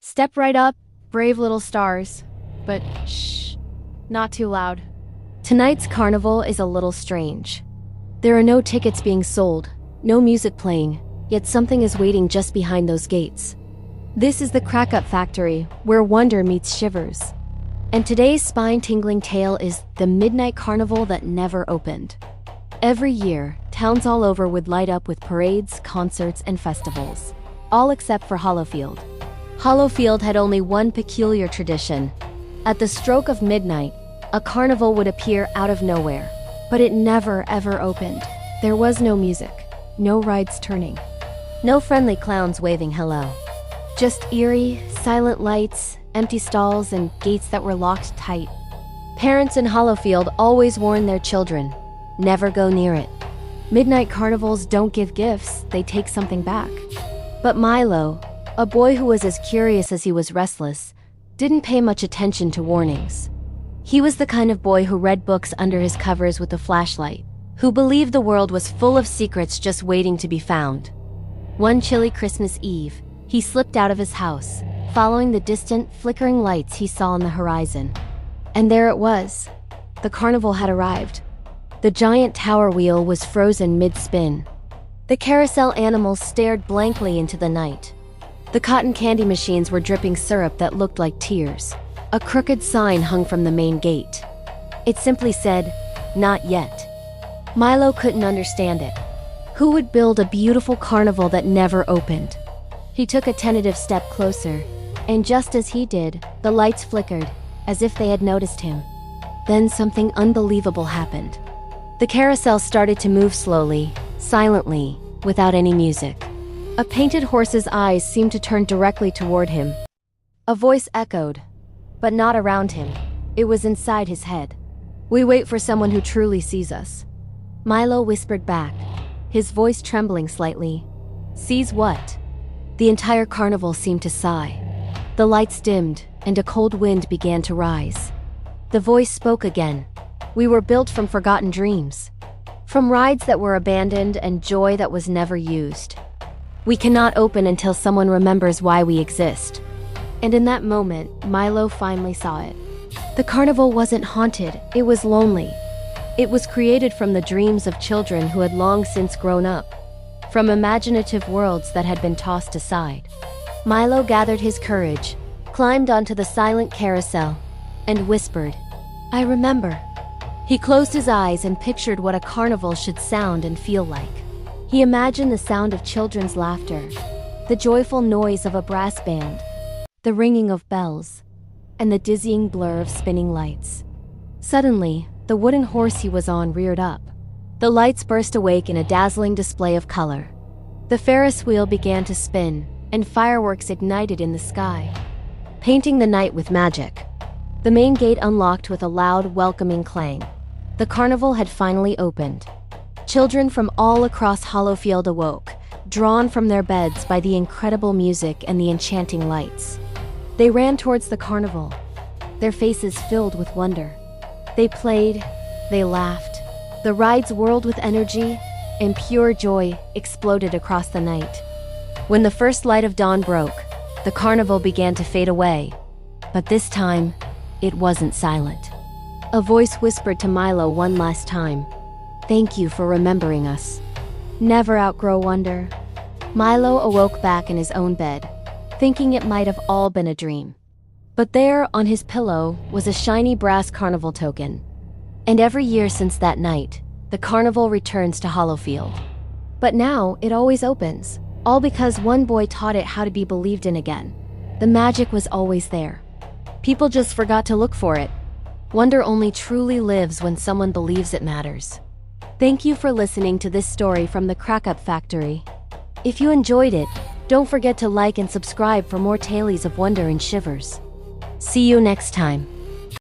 Step right up, brave little stars. But shh, not too loud. Tonight's carnival is a little strange. There are no tickets being sold, no music playing, yet something is waiting just behind those gates. This is the Crackup factory, where wonder meets shivers. And today's spine-tingling tale is the midnight carnival that never opened. Every year, towns all over would light up with parades, concerts, and festivals. All except for Hollowfield. Hollowfield had only one peculiar tradition. At the stroke of midnight, a carnival would appear out of nowhere. But it never ever opened. There was no music, no rides turning, no friendly clowns waving hello. Just eerie, silent lights, empty stalls, and gates that were locked tight. Parents in Hollowfield always warned their children, never go near it. Midnight carnivals don't give gifts, they take something back. But Milo, a boy who was as curious as he was restless, didn't pay much attention to warnings. He was the kind of boy who read books under his covers with a flashlight, who believed the world was full of secrets just waiting to be found. One chilly Christmas Eve, he slipped out of his house, following the distant, flickering lights he saw on the horizon. And there it was. The carnival had arrived. The giant tower wheel was frozen mid-spin. The carousel animals stared blankly into the night. The cotton candy machines were dripping syrup that looked like tears. A crooked sign hung from the main gate. It simply said, "Not yet." Milo couldn't understand it. Who would build a beautiful carnival that never opened? He took a tentative step closer, and just as he did, the lights flickered, as if they had noticed him. Then something unbelievable happened. The carousel started to move slowly, silently, without any music. A painted horse's eyes seemed to turn directly toward him. A voice echoed, but not around him. It was inside his head. "We wait for someone who truly sees us." Milo whispered back, his voice trembling slightly. "Sees what?" The entire carnival seemed to sigh. The lights dimmed, and a cold wind began to rise. The voice spoke again. "We were built from forgotten dreams. From rides that were abandoned and joy that was never used. We cannot open until someone remembers why we exist." And in that moment, Milo finally saw it. The carnival wasn't haunted, it was lonely. It was created from the dreams of children who had long since grown up, from imaginative worlds that had been tossed aside. Milo gathered his courage, climbed onto the silent carousel, and whispered, "I remember." He closed his eyes and pictured what a carnival should sound and feel like. He imagined the sound of children's laughter, the joyful noise of a brass band, the ringing of bells, and the dizzying blur of spinning lights. Suddenly, the wooden horse he was on reared up. The lights burst awake in a dazzling display of color. The Ferris wheel began to spin, and fireworks ignited in the sky, painting the night with magic. The main gate unlocked with a loud, welcoming clang. The carnival had finally opened. Children from all across Hollowfield awoke, drawn from their beds by the incredible music and the enchanting lights. They ran towards the carnival, their faces filled with wonder. They played, they laughed. The rides whirled with energy, and pure joy exploded across the night. When the first light of dawn broke, the carnival began to fade away. But this time, it wasn't silent. A voice whispered to Milo one last time, "Thank you for remembering us. Never outgrow wonder." Milo awoke back in his own bed, thinking it might have all been a dream. But there, on his pillow, was a shiny brass carnival token. And every year since that night, the carnival returns to Hollowfield. But now, it always opens, all because one boy taught it how to be believed in again. The magic was always there. People just forgot to look for it. Wonder only truly lives when someone believes it matters. Thank you for listening to this story from the Crackup Factory. If you enjoyed it, don't forget to like and subscribe for more tales of wonder and shivers. See you next time.